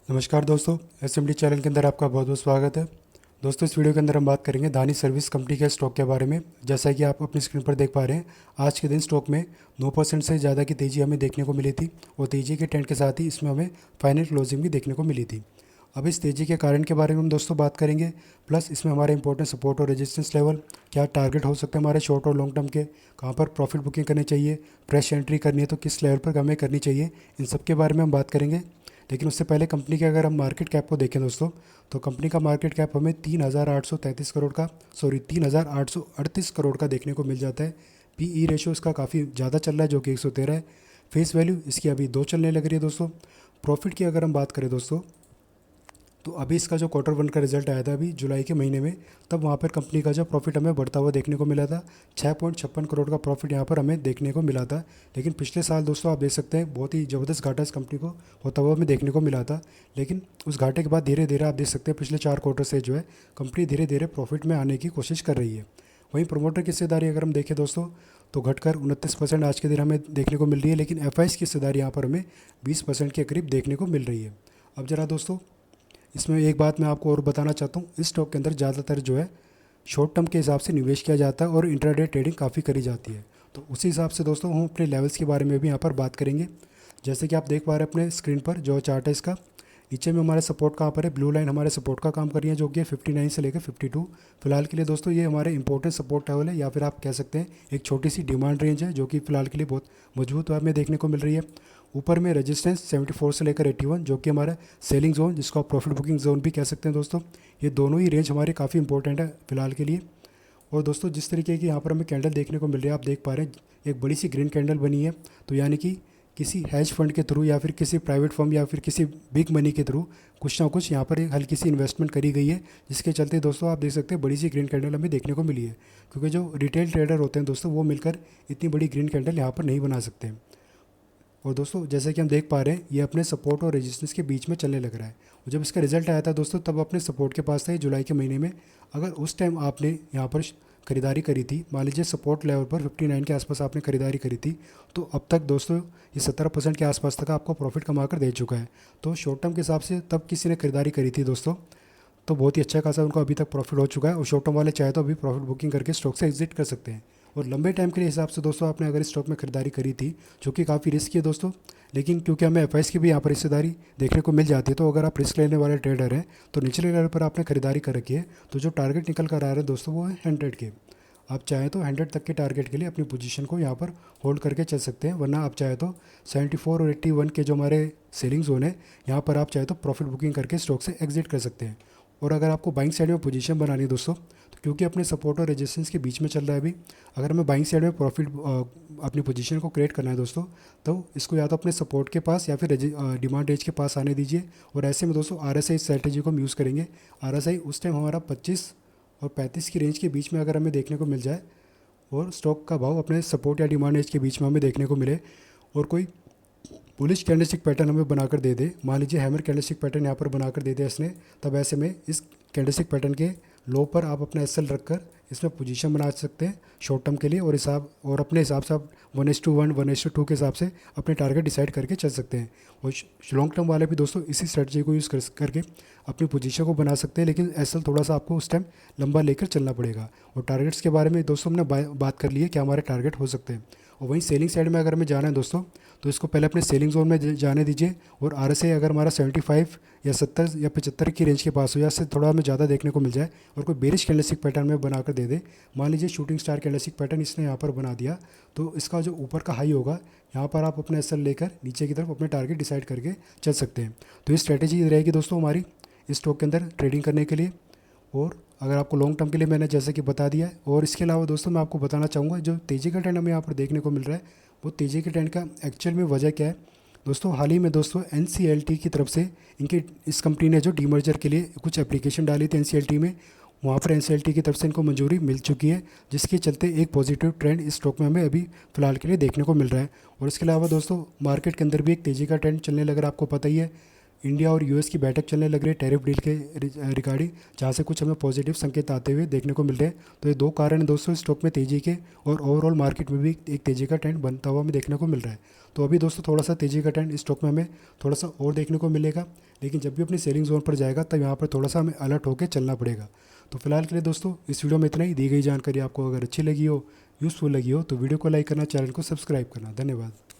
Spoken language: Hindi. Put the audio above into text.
नमस्कार दोस्तों, एसएमडी चैनल के अंदर आपका बहुत बहुत स्वागत है। दोस्तों, इस वीडियो के अंदर हम बात करेंगे अदानी सर्विस कंपनी के स्टॉक के बारे में। जैसा कि आप अपनी स्क्रीन पर देख पा रहे हैं, आज के दिन स्टॉक में 9% से ज़्यादा की तेज़ी हमें देखने को मिली थी और तेज़ी के ट्रेंड के साथ ही इसमें हमें फाइनल क्लोजिंग भी देखने को मिली थी। अब इस तेज़ी के कारण के बारे में हम दोस्तों बात करेंगे, प्लस इसमें हमारे इंपॉर्टेंट सपोर्ट और रेजिस्टेंस लेवल, क्या टारगेट हो सकते हैं हमारे शॉर्ट और लॉन्ग टर्म के, कहाँ पर प्रॉफिट बुकिंग करनी चाहिए, फ्रेश एंट्री करनी है तो किस लेवल पर हमें करनी चाहिए, इन सब के बारे में हम बात करेंगे। लेकिन उससे पहले कंपनी के अगर हम मार्केट कैप को देखें दोस्तों, तो कंपनी का मार्केट कैप हमें 3,838 करोड़ का देखने को मिल जाता है। पीई रेशो इसका काफ़ी ज़्यादा चल रहा है, जो कि 113 है। फेस वैल्यू इसकी अभी 2 चलने लग रही है दोस्तों। प्रॉफिट की अगर हम बात करें दोस्तों, तो अभी इसका जो Q1 का रिजल्ट आया था अभी जुलाई के महीने में, तब वहाँ पर कंपनी का जो प्रॉफिट हमें बढ़ता हुआ देखने को मिला था। 6.56 करोड़ का प्रॉफिट यहाँ पर हमें देखने को मिला था। लेकिन पिछले साल दोस्तों आप देख सकते हैं, बहुत ही ज़बरदस्त घाटा इस कंपनी को होता हुआ हमें देखने को मिला था। लेकिन उस घाटे के बाद धीरे धीरे आप देख सकते हैं पिछले 4 क्वार्टर से जो है कंपनी धीरे धीरे प्रॉफिट में आने की कोशिश कर रही है। वहीं प्रोमोटर की हिस्सेदारी अगर हम देखें दोस्तों, तो घटकर 29% आज के दिन हमें देखने को मिल रही है। लेकिन एफआईज की हिस्सेदारी यहाँ पर हमें 20% के करीब देखने को मिल रही है। अब जरा दोस्तों, इसमें एक बात मैं आपको और बताना चाहता हूँ, इस स्टॉक के अंदर ज़्यादातर जो है शॉर्ट टर्म के हिसाब से निवेश किया जाता है और इंट्राडे ट्रेडिंग काफ़ी करी जाती है। तो उसी हिसाब से दोस्तों हम अपने लेवल्स के बारे में भी यहाँ पर बात करेंगे। जैसे कि आप देख पा रहे हैं अपने स्क्रीन पर जो चार्ट है इसका, नीचे में हमारे सपोर्ट कहाँ पर है, ब्लू लाइन हमारे सपोर्ट का काम कर रही है, जो कि है 59 से लेकर 52। फिलहाल के लिए दोस्तों ये हमारे इंपॉर्टेंट सपोर्ट लेवल है, या फिर आप कह सकते हैं एक छोटी सी डिमांड रेंज है, जो कि फिलहाल के लिए बहुत मजबूत हमें देखने को मिल रही है। ऊपर में रेजिस्टेंस 74 से लेकर 81, जो कि हमारा सेलिंग जोन, जिसको आप प्रॉफिट बुकिंग जोन भी कह सकते हैं दोस्तों। ये दोनों ही रेंज हमारे काफ़ी इंपॉर्टेंट है फिलहाल के लिए। और दोस्तों, जिस तरीके की यहाँ पर हमें कैंडल देखने को मिल रही है, आप देख पा रहे हैं एक बड़ी सी ग्रीन कैंडल बनी है। तो यानी कि किसी हैज फंड के थ्रू या फिर किसी प्राइवेट फर्म या फिर किसी बिग मनी के थ्रू कुछ ना कुछ यहाँ पर एक हल्की सी इन्वेस्टमेंट करी गई है, जिसके चलते दोस्तों आप देख सकते हैं बड़ी सी ग्रीन कैंडल हमें देखने को मिली है। क्योंकि जो रिटेल ट्रेडर होते हैं दोस्तों, वो मिलकर इतनी बड़ी ग्रीन कैंडल यहाँ पर नहीं बना सकते। और दोस्तों, जैसे कि हम देख पा रहे हैं, ये अपने सपोर्ट और रेजिस्टेंस के बीच में चलने लग रहा है। और जब इसका रिजल्ट आया था दोस्तों, तब अपने सपोर्ट के पास था ये जुलाई के महीने में। अगर उस टाइम आपने यहाँ पर खरीदारी करी थी, मान लीजिए सपोर्ट लेवल पर 59 के आसपास आपने खरीदारी करी थी, तो अब तक दोस्तों ये 17% के आसपास तक आपको प्रॉफिट कमा कर दे चुका है। तो शॉर्ट टर्म के हिसाब से तब किसी ने खरीदारी करी थी दोस्तों, तो बहुत ही अच्छा खासा उनको अभी तक प्रॉफिट हो चुका है। और शॉर्ट टर्म वाले चाहे तो अभी प्रॉफिट बुकिंग करके स्टॉक से एग्जिट कर सकते हैं। और लंबे टाइम के लिए हिसाब से दोस्तों आपने अगर इस स्टॉक में खरीदारी करी थी, जो कि काफ़ी रिस्की है दोस्तों, लेकिन क्योंकि हमें एफ की भी यहाँ पर हिस्सेदारी देखने को मिल जाती है, तो अगर आप रिस्क लेने वाले ट्रेडर हैं तो निचले लेवल पर आपने खरीदारी कर रखी है, तो जो टारगेट निकल कर आ रहा है दोस्तों वो है 100 के। आप चाहें तो 100 तक के टारगेट के लिए अपनी पोजीशन को यहाँ पर होल्ड करके चल सकते हैं, वरना आप चाहे तो 74 और 81 के जो हमारे सेलिंग जोन है, यहाँ पर आप चाहे तो प्रॉफिट बुकिंग करके स्टॉक से एग्जिट कर सकते हैं। और अगर आपको बाइंग साइड में पोजीशन बनानी है दोस्तों, तो क्योंकि अपने सपोर्ट और रेजिस्टेंस के बीच में चल रहा है अभी, अगर हमें बाइंग साइड में प्रॉफिट अपनी पोजीशन को क्रिएट करना है दोस्तों, तो इसको या तो अपने सपोर्ट के पास या फिर डिमांड रेंज के पास आने दीजिए। और ऐसे में दोस्तों RSI स्ट्रैटेजी को हम यूज़ करेंगे। RSI उस टाइम हमारा 25 और 35 की रेंज के बीच में अगर हमें देखने को मिल जाए, और स्टॉक का भाव अपने सपोर्ट या डिमांड रेंज के बीच में हमें देखने को मिले, और कोई बुलिश कैंडलस्टिक पैटर्न हमें बनाकर दे दे, मान लीजिए हैमर कैंडलस्टिक पैटर्न यहाँ पर बनाकर दे दे इसने, तब ऐसे में इस कैंडलस्टिक पैटर्न के लो पर आप अपना एसएल रखकर इसमें पोजीशन बना सकते हैं शॉर्ट टर्म के लिए। और अपने हिसाब से आप 1:1 1:2 के हिसाब से अपने टारगेट डिसाइड करके चल सकते हैं। और लॉन्ग टर्म वाले भी दोस्तों इसी स्ट्रेटजी को यूज़ करके अपनी पोजीशन को बना सकते हैं, लेकिन एसएल थोड़ा सा आपको उस टाइम लंबा लेकर चलना पड़ेगा। और टारगेट्स के बारे में दोस्तों हमने बात कर ली है, क्या हमारे टारगेट हो सकते हैं। और वहीं सेलिंग साइड में अगर हमें जाना है दोस्तों, तो इसको पहले अपने सेलिंग जोन में जाने दीजिए। और RSI अगर हमारा 75 या 70 या 75 की रेंज के पास हो, या इससे थोड़ा हमें ज़्यादा देखने को मिल जाए, और कोई बेरिश कैंडलस्टिक पैटर्न में बनाकर दे दे, मान लीजिए शूटिंग स्टार कैंडलस्टिक पैटर्न इसने यहाँ पर बना दिया, तो इसका जो ऊपर का हाई होगा, यहाँ पर आप अपना एसएल लेकर नीचे की तरफ अपने टारगेट डिसाइड करके चल सकते हैं। तो ये स्ट्रैटेजी रहेगी दोस्तों हमारी इस स्टॉक के अंदर ट्रेडिंग करने के लिए। और अगर आपको लॉन्ग टर्म के लिए मैंने जैसे कि बता दिया है। और इसके अलावा दोस्तों मैं आपको बताना चाहूँगा, जो तेज़ी का ट्रेंड हमें यहाँ पर देखने को मिल रहा है, वो तेज़ी के ट्रेंड का एक्चुअल में वजह क्या है दोस्तों। हाल ही में दोस्तों NCLT की तरफ से इनकी इस कंपनी ने जो डीमर्जर के लिए कुछ एप्लीकेशन डाली थी NCLT में, वहाँ पर NCLT की तरफ से इनको मंजूरी मिल चुकी है, जिसके चलते एक पॉजिटिव ट्रेंड इस स्टॉक में हमें अभी फ़िलहाल के लिए देखने को मिल रहा है। और इसके अलावा दोस्तों मार्केट के अंदर भी एक तेज़ी का ट्रेंड चलने लग रहा है, आपको पता ही है। इंडिया और यूएस की बैठक चलने लग रही है टैरिफ डील के रिगार्डिंग, जहाँ से कुछ हमें पॉजिटिव संकेत आते हुए देखने को मिल रहे हैं। तो ये दो कारण हैं दोस्तों स्टॉक में तेज़ी के, और ओवरऑल मार्केट में भी एक तेज़ी का ट्रेंड बनता हुआ हमें देखने को मिल रहा है। तो अभी दोस्तों थोड़ा सा तेज़ी का ट्रेंड स्टॉक में हमें थोड़ा सा और देखने को मिलेगा, लेकिन जब भी अपनी सेलिंग जोन पर जाएगा तब यहाँ पर थोड़ा सा हमें अलर्ट होकर चलना पड़ेगा। तो फिलहाल के लिए दोस्तों इस वीडियो में इतना ही। दी गई जानकारी आपको अगर अच्छी लगी हो, यूज़फुल लगी हो, तो वीडियो को लाइक करना, चैनल को सब्सक्राइब करना। धन्यवाद।